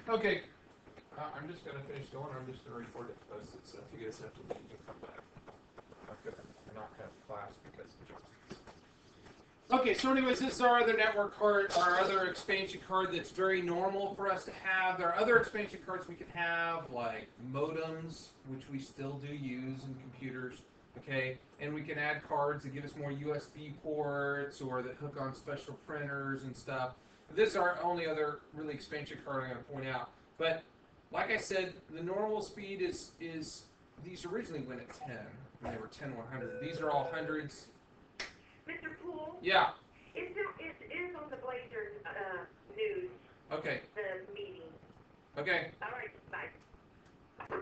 Okay, I'm just going to finish going. I'm just going to record it, post it, so if you guys have to leave, you can come back. I'm going to not have class because of Johnson's. Okay, so anyways, this is our other network card, our other expansion card that's very normal for us to have. There are other expansion cards we can have, like modems, which we still do use in computers, okay? And we can add cards that give us more USB ports or that hook on special printers and stuff. This is our only other really expansion card I'm going to point out. But like I said, the normal speed is these originally went at 10, when they were 10 100. These are all hundreds. Mr. Poole? Yeah. It is on the Blazer news. Okay. The meeting. Okay. All right, bye.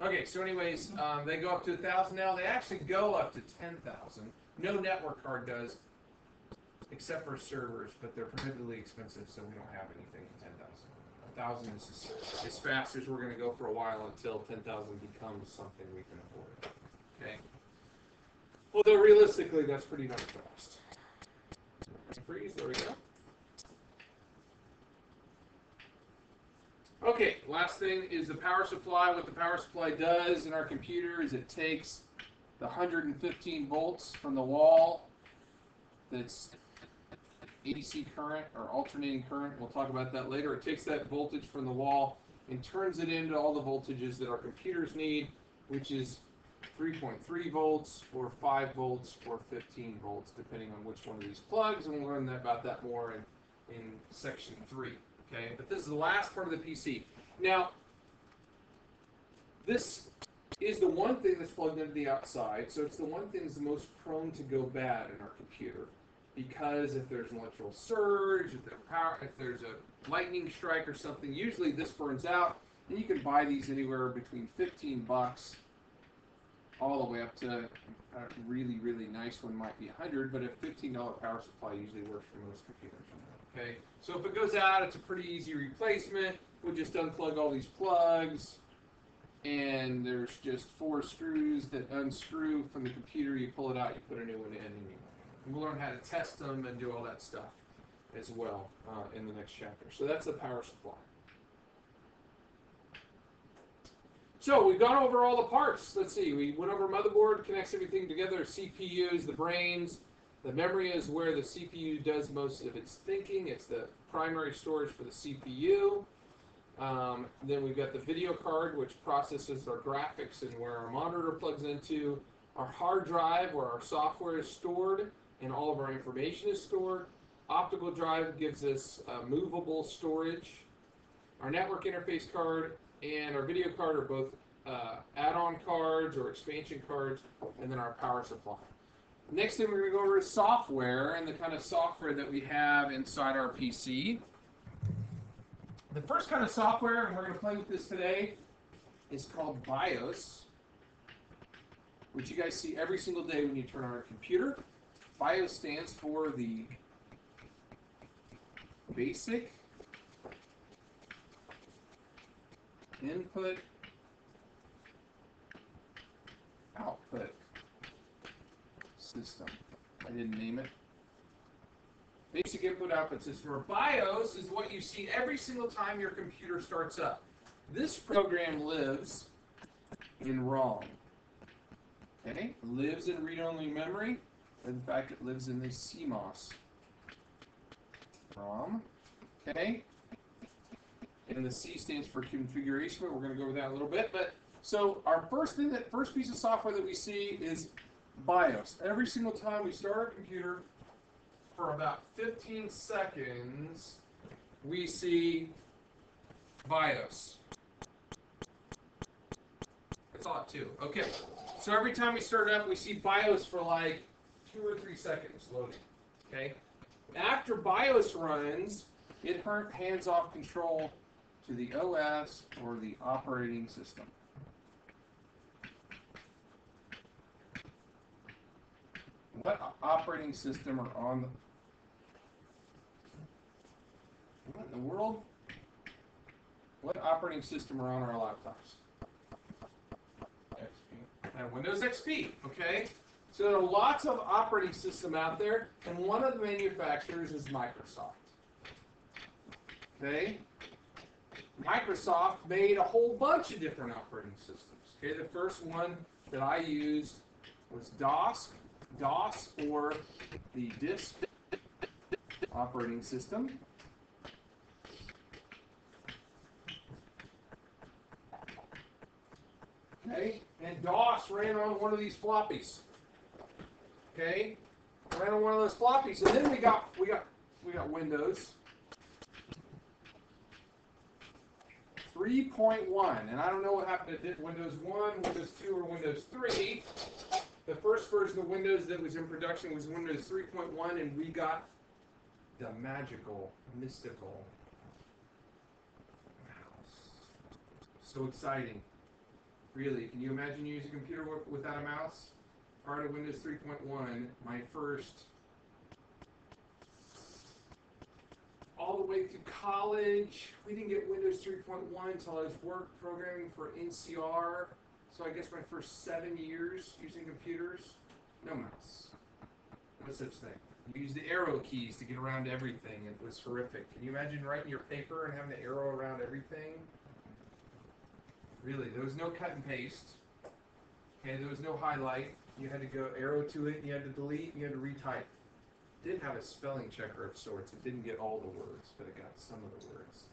Okay, so anyways, they go up to 1,000 now. They actually go up to 10,000. No network card does, except for servers, but they're prohibitively expensive, so we don't have anything at 10,000. 1,000 is as fast as we're going to go for a while until 10,000 becomes something we can afford. Okay. Although realistically, that's pretty darn fast. Freeze, there we go. Okay, last thing is the power supply. What the power supply does in our computer is it takes the 115 volts from the wall that's AC current or alternating current. We'll talk about that later. It takes that voltage from the wall and turns it into all the voltages that our computers need, which is 3.3 volts or 5 volts or 15 volts, depending on which one of these plugs, and we'll learn about that more in section 3. Okay, but this is the last part of the PC. Now, this is the one thing that's plugged into the outside, so it's the one thing that's the most prone to go bad in our computer, because if there's an electrical surge, if there's a lightning strike or something, usually this burns out, and you can buy these anywhere between $15 all the way up to a really, really nice one might be $100, but a $15 power supply usually works for most computers. Okay, so if it goes out, it's a pretty easy replacement. We'll just unplug all these plugs, and there's just 4 screws that unscrew from the computer. You pull it out, you put a new one in, and we'll learn how to test them and do all that stuff as well in the next chapter. So that's the power supply. So we've gone over all the parts. Let's see, we went over motherboard, connects everything together, CPUs, the brains. The memory is where the CPU does most of its thinking. It's the primary storage for the CPU. Then we've got the video card, which processes our graphics and where our monitor plugs into. Our hard drive, where our software is stored and all of our information is stored. Optical drive gives us movable storage. Our network interface card and our video card are both add-on cards or expansion cards, and then our power supply. Next thing we're going to go over is software and the kind of software that we have inside our PC. The first kind of software, and we're going to play with this today, is called BIOS, which you guys see every single day when you turn on a computer. BIOS stands for the Basic Input Output System. I didn't name it. Basic Input Output System, or BIOS, is what you see every single time your computer starts up. This program lives in ROM. Okay? Lives in read-only memory. In fact, it lives in the CMOS ROM. Okay? And the C stands for configuration, but we're going to go over that a little bit. But so our first piece of software that we see is BIOS. Every single time we start our computer, for about 15 seconds, we see BIOS. I thought too. Okay. So every time we start it up, we see BIOS for like 2 or 3 seconds loading. Okay. After BIOS runs, it hands off control to the OS or the operating system. What operating system are on the... What in the world? What operating system are on our laptops? XP. Windows XP, okay? So there are lots of operating systems out there, and one of the manufacturers is Microsoft. Okay? Microsoft made a whole bunch of different operating systems. Okay, the first one that I used was DOS, or the disk operating system. Okay, and DOS ran on one of these floppies. Okay, ran on one of those floppies, and then we got Windows 3.1, and I don't know what happened to Windows 1, Windows 2, or Windows 3. The first version of Windows that was in production was Windows 3.1, and we got the magical, mystical mouse. So exciting. Really, can you imagine using a computer without a mouse? Prior to Windows 3.1, my first, all the way through college, we didn't get Windows 3.1 until I was programming for NCR. So I guess my first 7 years using computers, no mouse. No such thing. You use the arrow keys to get around everything. It was horrific. Can you imagine writing your paper and having to arrow around everything? Really, there was no cut and paste. Okay, there was no highlight. You had to go arrow to it, you had to delete, you had to retype. It did have a spelling checker of sorts. It didn't get all the words, but it got some of the words.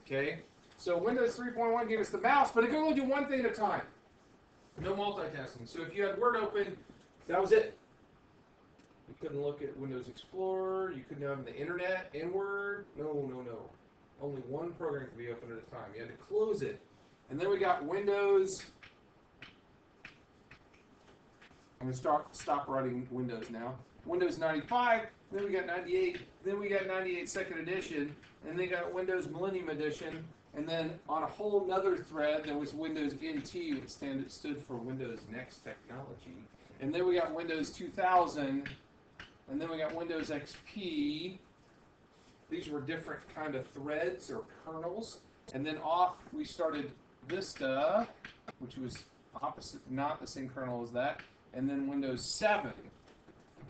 Okay, so Windows 3.1 gave us the mouse, but it could only do one thing at a time. No multitasking. So if you had Word open, that was it. You couldn't look at Windows Explorer. You couldn't have the internet in Word. No. Only one program could be open at a time. You had to close it. And then we got Windows. I'm going to stop writing Windows now. Windows 95, then we got 98, then we got 98 Second Edition, and then got Windows Millennium Edition, and then on a whole nother thread, there was Windows NT, which stood for Windows Next Technology. And then we got Windows 2000, and then we got Windows XP. These were different kind of threads or kernels. And then off, we started Vista, which was opposite, not the same kernel as that. And then Windows 7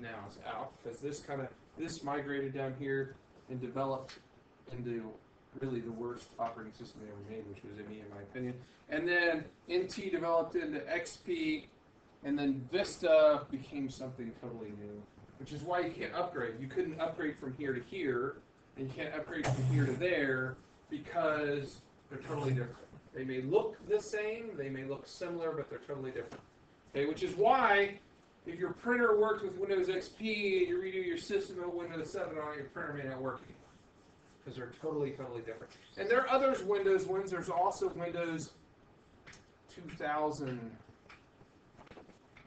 now is out, because this migrated down here and developed into really the worst operating system they ever made, which was ME in my opinion. And then NT developed into XP, and then Vista became something totally new, which is why you can't upgrade. You couldn't upgrade from here to here, and you can't upgrade from here to there, because they're totally different. They may look the same, they may look similar, but they're totally different. Okay, which is why if your printer works with Windows XP and you redo your system with Windows 7 on it, your printer may not work, because they're totally different. And there are other Windows ones. There's also Windows 2000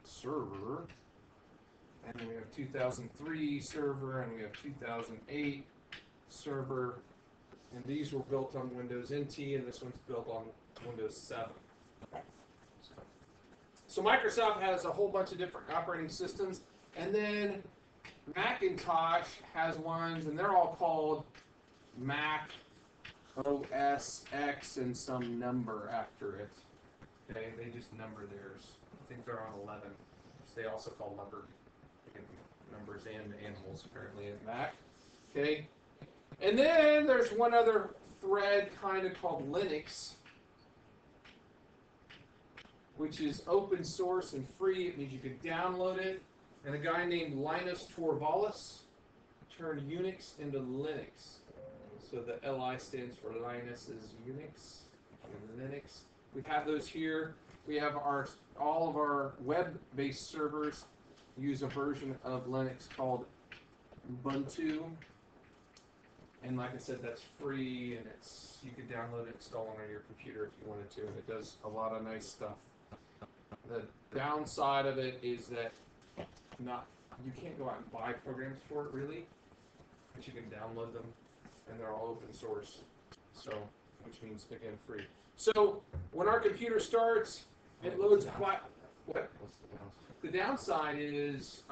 Server, and then we have 2003 Server, and we have 2008 Server, and these were built on Windows NT, and this one's built on Windows 7. So Microsoft has a whole bunch of different operating systems, and then Macintosh has ones, and they're all called Mac OS X and some number after it. Okay, they just number theirs. I think they're on 11. They also call numbers and animals apparently in Mac. Okay, and then there's one other thread kind of called Linux, which is open source and free. It means you can download it. And a guy named Linus Torvalds turned Unix into Linux. So the LI stands for Linus is Unix and Linux. We have those here. We have all of our web-based servers use a version of Linux called Ubuntu. And like I said, that's free, and you can download it, install it on your computer if you wanted to, and it does a lot of nice stuff. The downside of it is that you can't go out and buy programs for it really, but you can download them, and they're all open source. So, which means again free. So when our computer starts, it loads what? The downside is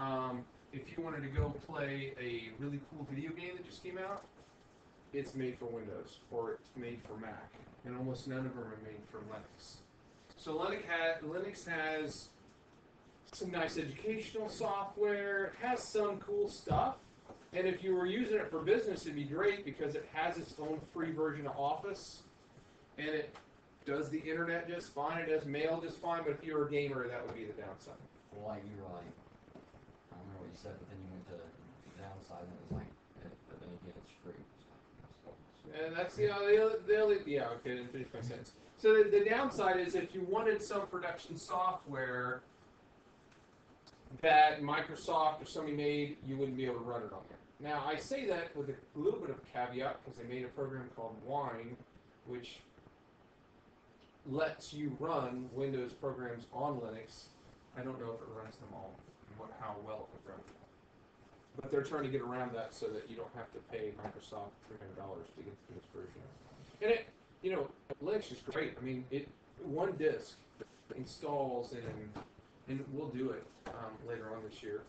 if you wanted to go play a really cool video game that just came out, it's made for Windows or it's made for Mac, and almost none of them are made for Linux. So Linux has some nice educational software. It has some cool stuff. And if you were using it for business, it'd be great because it has its own free version of Office. and it does the internet just fine, it does mail just fine, but if you're a gamer, that would be the downside. Well, like you were like, I don't remember what you said, but then you went to the downside and it was like, but then again, it's free. And that's the only, yeah, okay, didn't finish my sentence. So the downside is if you wanted some production software that Microsoft or somebody made, you wouldn't be able to run it on there. Now, I say that with a little bit of caveat because they made a program called Wine, which lets you run Windows programs on Linux. I don't know if it runs them all and how well it would run. But they're trying to get around that so that you don't have to pay Microsoft $300 to get to this version. And it, you know, Linux is great. I mean, one disk installs and we'll do it later on this year.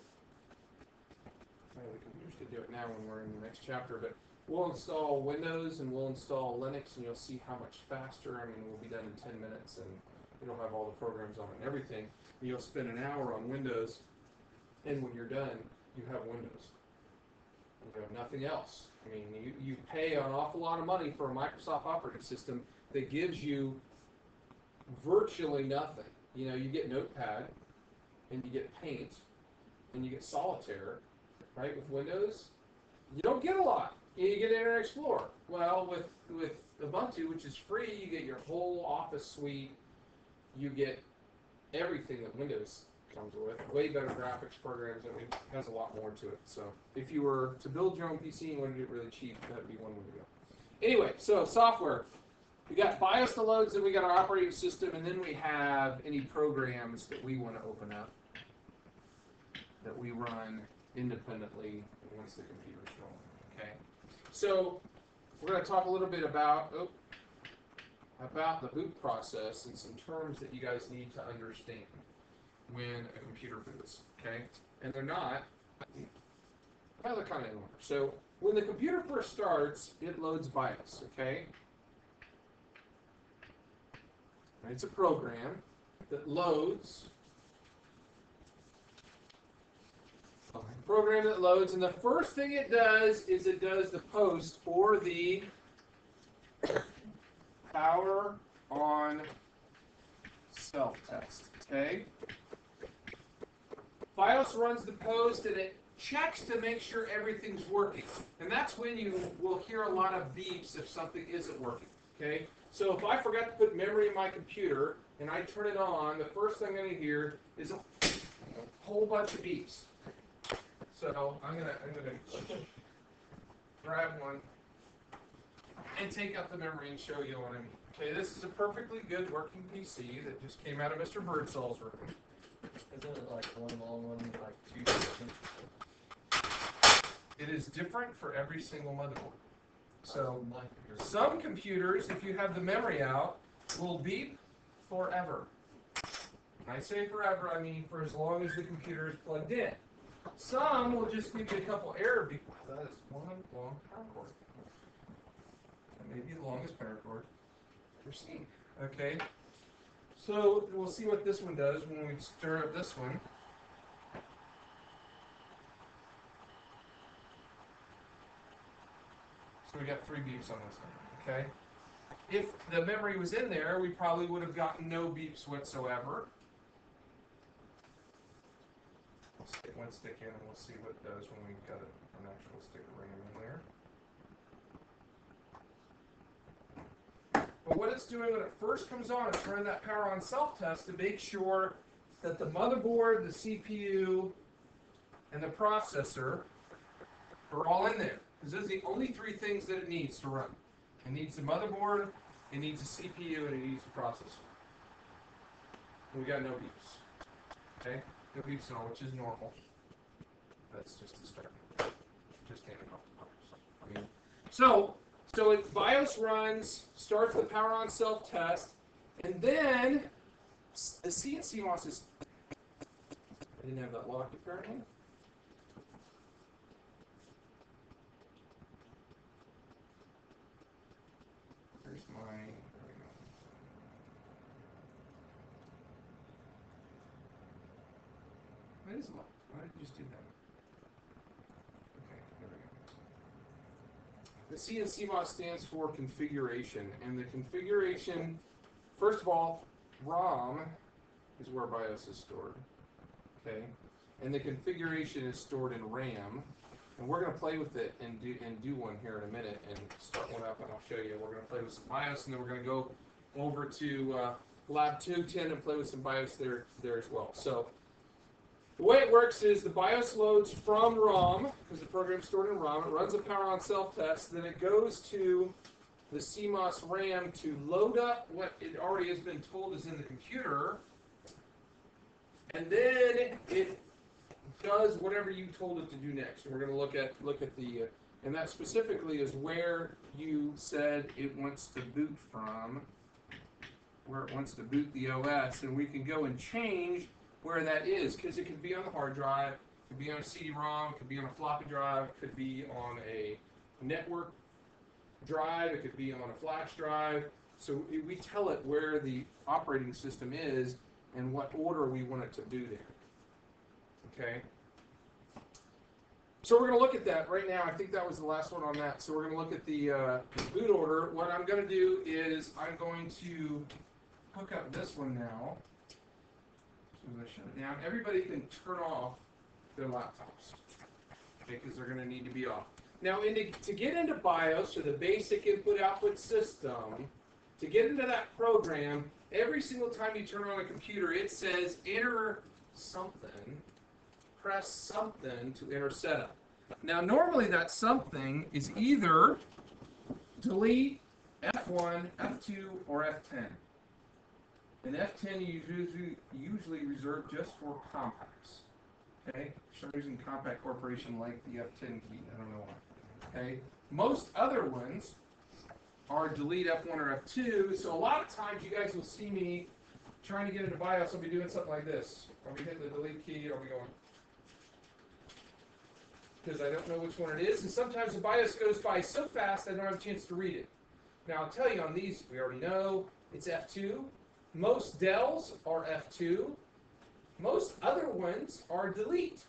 The computers could do it now when we're in the next chapter, but we'll install Windows and we'll install Linux, and you'll see how much faster. I mean, we'll be done in 10 minutes, and it'll have all the programs on it and everything. And you'll spend an hour on Windows, and when you're done, you have Windows. You have nothing else. I mean, you pay an awful lot of money for a Microsoft operating system that gives you virtually nothing. You know, you get Notepad, and you get Paint, and you get Solitaire, right? With Windows, you don't get a lot. You get Internet Explorer. Well, with Ubuntu, which is free, you get your whole Office suite. You get everything that Windows comes with. Way better graphics programs. I mean, it has a lot more to it. So if you were to build your own PC and want to do it really cheap, that'd be one way to go. Anyway, so software. We got BIOS that loads, and we got our operating system, and then we have any programs that we want to open up that we run independently once the computer's going. Okay. So we're going to talk a little bit about the boot process and some terms that you guys need to understand when a computer boots. Okay. And they're not. Well, they're kind of anymore. So when the computer first starts, it loads BIOS. Okay. It's a program that loads. Program that loads, and the first thing it does is it does the post or the power on self-test. Okay? BIOS runs the post and it checks to make sure everything's working. And that's when you will hear a lot of beeps if something isn't working. Okay? So if I forgot to put memory in my computer and I turn it on, the first thing I'm going to hear is a whole bunch of beeps. So I'm gonna grab one and take out the memory and show you what I mean. Okay, this is a perfectly good working PC that just came out of Mr. Birdsall's room. Isn't it like one long one, like 2 seconds? It is different for every single motherboard. So some computers, if you have the memory out, will beep forever. When I say forever, I mean for as long as the computer is plugged in. Some will just give you a couple error beeps. That is one long power cord. That may be the longest power cord ever seen. Okay. So we'll see what this one does when we stir up this one. So we got 3 beeps on this one. Okay. If the memory was in there, we probably would have gotten no beeps whatsoever. We'll stick one stick in and we'll see what it does when we got an actual stick of RAM in there. But what it's doing when it first comes on is running that power on self-test to make sure that the motherboard, the CPU, and the processor are all in there. Because those are the only 3 things that it needs to run. It needs the motherboard, it needs the CPU, and it needs the processor. And we got no beeps. Okay? No beeps at all, which is normal. That's just the start. Just can't off the parts. I mean, so it BIOS runs, starts the power on self-test, and then the CNC wants this. I didn't have that locked apparently. Here's my. There we go. That is locked. Why did you just do that? Okay, there we go. The C in CMOS stands for configuration, and the configuration, first of all, ROM is where BIOS is stored, okay, and the configuration is stored in RAM, and we're going to play with it and do one here in a minute and start one up, and I'll show you. We're going to play with some BIOS, and then we're going to go over to Lab 210 and play with some BIOS there as well. So the way it works is the BIOS loads from ROM, because the program's stored in ROM. It runs a power on self-test. Then it goes to the CMOS RAM to load up what it already has been told is in the computer. And then it does whatever you told it to do next. And we're going to look at the, and that specifically is where you said it wants to boot from, where it wants to boot the OS. And we can go and change where that is, because it could be on the hard drive, it could be on a CD-ROM, it could be on a floppy drive, it could be on a network drive, it could be on a flash drive. So we tell it where the operating system is and what order we want it to do there. Okay? So we're going to look at that right now. I think that was the last one on that. So we're going to look at the boot order. What I'm going to do is I'm going to hook up this one now. I'm going to shut it down. Everybody can turn off their laptops, okay, because they're going to need to be off. Now, to get into BIOS, or the basic input-output system, to get into that program, every single time you turn on a computer, it says enter something, press something to enter setup. Now, normally that something is either delete, F1, F2, or F10. And F10 is usually reserved just for compacts. Okay? For some reason, Compact Corporation liked the F10 key. I don't know why. Okay? Most other ones are delete F1 or F2. So a lot of times you guys will see me trying to get into BIOS. I'll be doing something like this. I'll be hitting the delete key. I'll be going, because I don't know which one it is. And sometimes the BIOS goes by so fast I don't have a chance to read it. Now I'll tell you on these, we already know it's F2. Most Dells are F2. Most other ones are delete.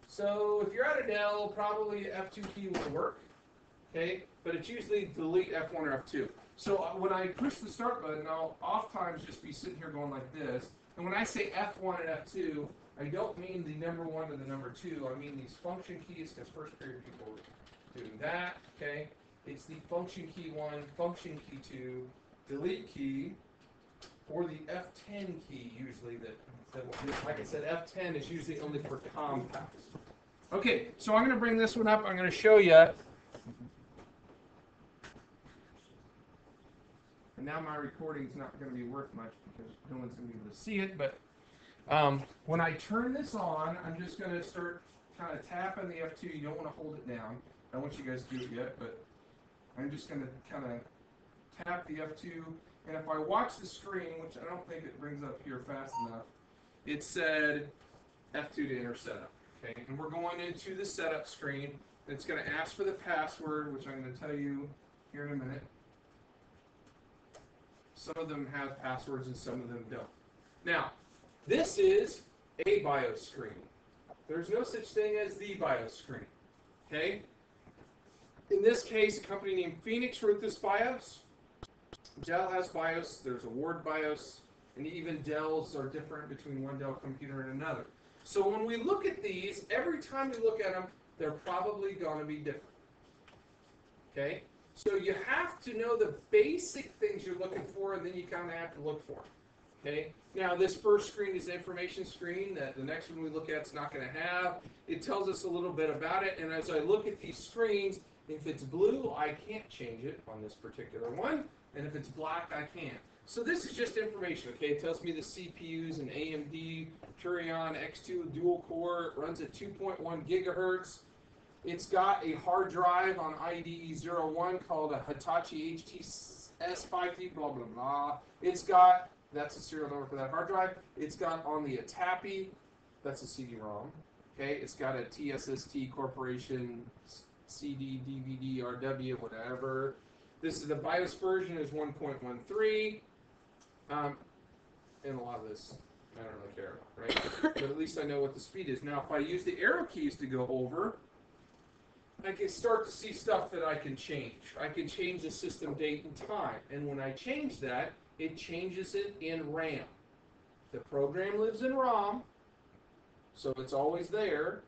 So if you're at a Dell, probably F2 key will work. Okay, but it's usually delete F1 or F2. So when I push the start button, I'll oftentimes just be sitting here going like this. And when I say F1 and F2, I don't mean the number 1 and the number 2. I mean these function keys, because first period people were doing that. Okay, it's the function key 1, function key 2, delete key, or the F10 key usually. That like I said, F10 is usually only for compacts. Okay, so I'm going to bring this one up. I'm going to show you. And now my recording is not going to be worth much because no one's going to be able to see it. But when I turn this on, I'm just going to start kind of tapping the F2. You don't want to hold it down. I don't want you guys to do it yet, but I'm just going to kind of tap the F2. And if I watch the screen, which I don't think it brings up here fast enough, it said F2 to enter setup. Okay, and we're going into the setup screen. It's going to ask for the password, which I'm going to tell you here in a minute. Some of them have passwords and some of them don't. Now, this is a BIOS screen. There's no such thing as the BIOS screen. Okay? In this case, a company named Phoenix wrote this BIOS. Dell has BIOS, there's a Ward BIOS, and even Dells are different between one Dell computer and another. So when we look at these, every time we look at them, they're probably going to be different. Okay? So you have to know the basic things you're looking for, and then you kind of have to look for them. Okay? Now, this first screen is the information screen that the next one we look at is not going to have. It tells us a little bit about it, and as I look at these screens, if it's blue, I can't change it on this particular one. And if it's black, I can. So this is just information, okay? It tells me the CPU's an AMD Turion X2 dual core. It runs at 2.1 gigahertz. It's got a hard drive on IDE 01 called a Hitachi HTS5T, blah, blah, blah. It's got, that's a serial number for that hard drive. It's got on the Atapi, that's a CD-ROM. Okay, it's got a TSST Corporation CD, DVD, RW, whatever. This is the BIOS version is 1.13, and a lot of this I don't really care about, right? But at least I know what the speed is. Now, if I use the arrow keys to go over, I can start to see stuff that I can change. I can change the system date and time. And when I change that, it changes it in RAM. The program lives in ROM, so it's always there.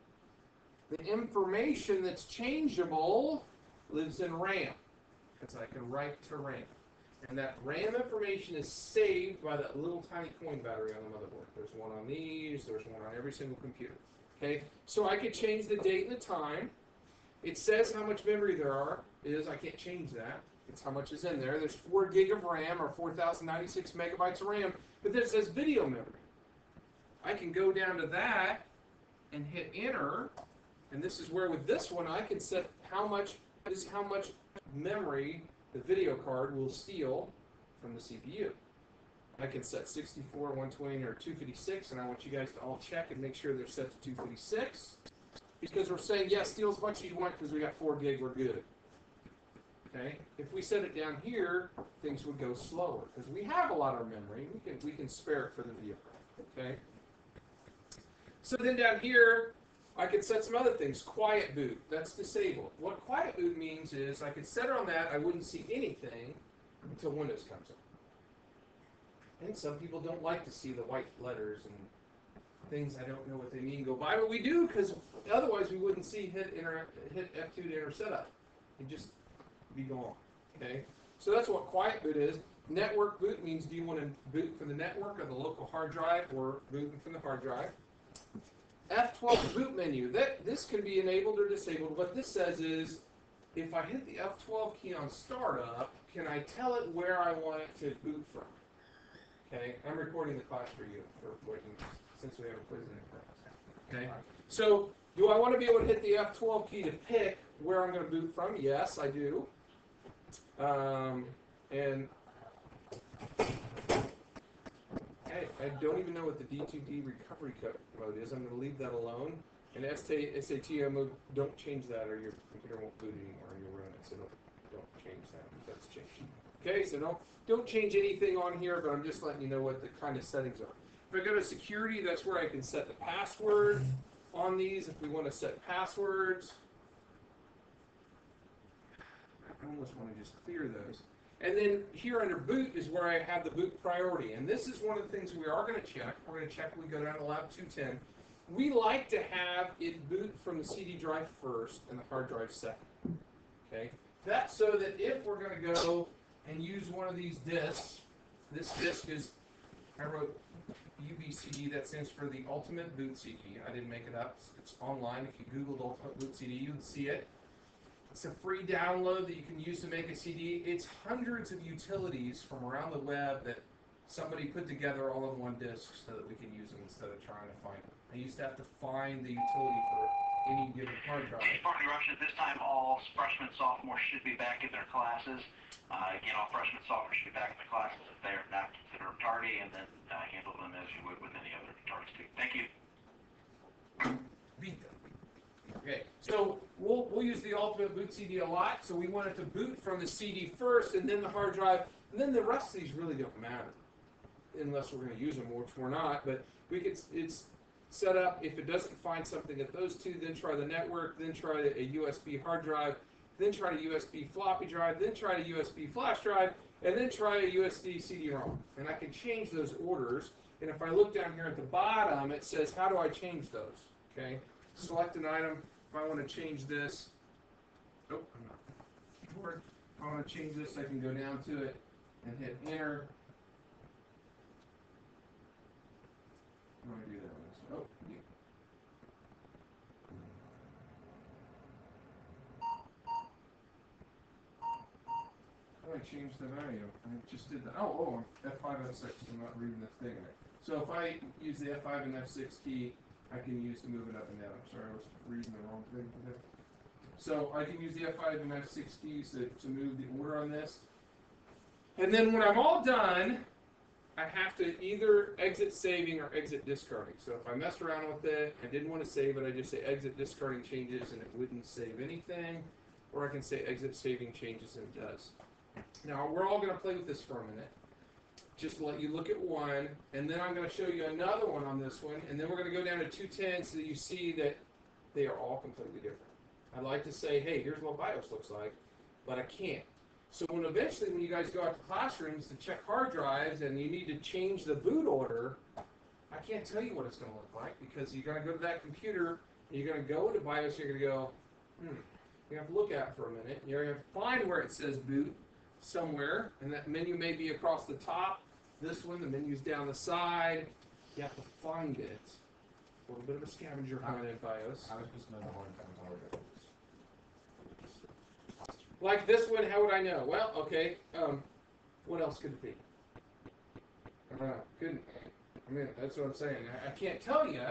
The information that's changeable lives in RAM, because I can write to RAM. And that RAM information is saved by that little tiny coin battery on the motherboard. There's one on these, there's one on every single computer. Okay, so I could change the date and the time. It says how much memory there is. I can't change that. It's how much is in there. There's 4 gig of RAM or 4,096 megabytes of RAM, but then it says video memory. I can go down to that and hit enter, and this is where with this one I can set how much memory the video card will steal from the CPU. I can set 64, 120, or 256, and I want you guys to all check and make sure they're set to 256. Because we're saying, yes, steal as much as you want because we got 4 gig, we're good. Okay? If we set it down here, things would go slower because we have a lot of memory. We can spare it for the video card. Okay? So then down here, I could set some other things. Quiet boot, that's disabled. What quiet boot means is I could set it on that, I wouldn't see anything until Windows comes up. And some people don't like to see the white letters and things I don't know what they mean go by, but we do because otherwise we wouldn't see hit F2 to enter setup. It'd just be gone. Okay? So that's what quiet boot is. Network boot means do you want to boot from the network or the local hard drive or booting from the hard drive. F12 boot menu. This can be enabled or disabled. What this says is if I hit the F12 key on startup, can I tell it where I want it to boot from? Okay, I'm recording the class for you since we have a quiz in class. Okay, so do I want to be able to hit the F12 key to pick where I'm going to boot from? Yes, I do. And I don't even know what the D2D recovery mode is. I'm going to leave that alone. And SATM mode, don't change that or your computer won't boot anymore and you'll run it. So don't change that. That's changed. Okay, so don't change anything on here, but I'm just letting you know what the kind of settings are. If I go to security, that's where I can set the password on these. If we want to set passwords, I almost want to just clear those. And then here under boot is where I have the boot priority. And this is one of the things we are going to check. We're going to check when we go down to lab 210. We like to have it boot from the CD drive first and the hard drive second. Okay? That's so that if we're going to go and use one of these disks, this disk is, I wrote UBCD, that stands for the Ultimate Boot CD. I didn't make it up. It's online. If you Googled Ultimate Boot CD, you would see it. It's a free download that you can use to make a CD. It's hundreds of utilities from around the web that somebody put together all in one disk so that we can use them instead of trying to find them. I used to have to find the utility for any given hard drive. Pardon me, Rush. At this time, all freshmen, sophomores should be back in their classes. Again, all freshmen, sophomores should be back in their classes if they are not considered tardy, and then handle them as you would with any other tardy student. Thank you. Beat them. Okay, so we'll use the Ultimate Boot CD a lot, so we want it to boot from the CD first, and then the hard drive, and then the rest of these really don't matter, unless we're going to use them, which we're not, but it's set up, if it doesn't find something at those two, then try the network, then try a USB hard drive, then try a USB floppy drive, then try a USB flash drive, and then try a USB CD-ROM. And I can change those orders, and if I look down here at the bottom, it says, how do I change those? Okay, select an item. If I want to change this, I'm not keyboard. If I want to change this, I can go down to it and hit enter. How do I do that on this one? Yeah. How do I change the value? I just did that. Oh, F5, F6. I'm not reading this thing right. So if I use the F5 and F6 key, I can use to move it up and down. I'm sorry, I was reading the wrong thing. So I can use the F5 and F6 keys to move the order on this. And then when I'm all done, I have to either exit saving or exit discarding. So if I messed around with it, I didn't want to save it, I just say exit discarding changes and it wouldn't save anything. Or I can say exit saving changes and it does. Now we're all going to play with this for a minute. Just to let you look at one, and then I'm going to show you another one on this one, and then we're going to go down to 210 so that you see that they are all completely different. I'd like to say, hey, here's what BIOS looks like, but I can't. So when you guys go out to classrooms to check hard drives and you need to change the boot order, I can't tell you what it's going to look like because you're going to go to that computer, and you're going to go to BIOS, you're going to go, you have to look at it for a minute. You're going to find where it says boot somewhere, and that menu may be across the top. This one, the menu's down the side. You have to find it. A little bit of a scavenger hunt in BIOS. I was just another hard time hard drives. Like this one, how would I know? Well, okay, what else could it be? I don't know. Couldn't. I mean, that's what I'm saying. I can't tell you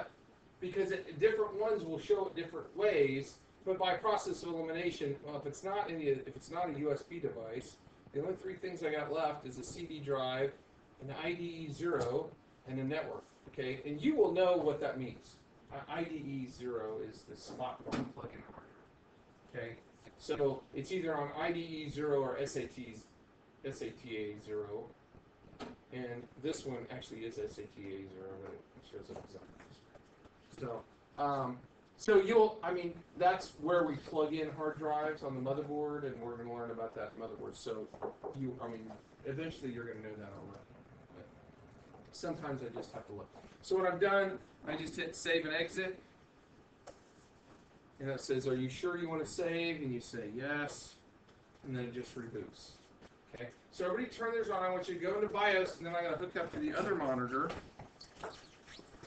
because different ones will show it different ways. But by process of elimination, well, if it's not a USB device, the only three things I got left is a CD drive, an IDE 0, and a network. Okay, and you will know what that means. IDE 0 is the spot one plug-in hardware. Okay, so it's either on IDE 0 or SATA 0. And this one actually is SATA 0, but it shows up as that. So that's where we plug in hard drives on the motherboard, and we're going to learn about that motherboard. So eventually you're going to know that already. But sometimes I just have to look. So what I've done, I just hit save and exit. And it says, are you sure you want to save? And you say yes. And then it just reboots. Okay, so everybody turn theirs on. I want you to go into BIOS, and then I'm going to hook up to the other monitor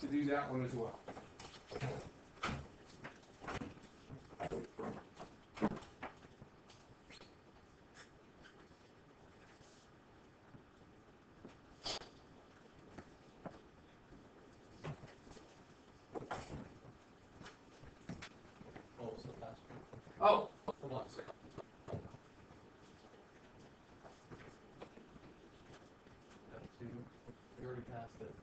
to do that one as well. What was the password? Oh, hold on a second. You already passed it.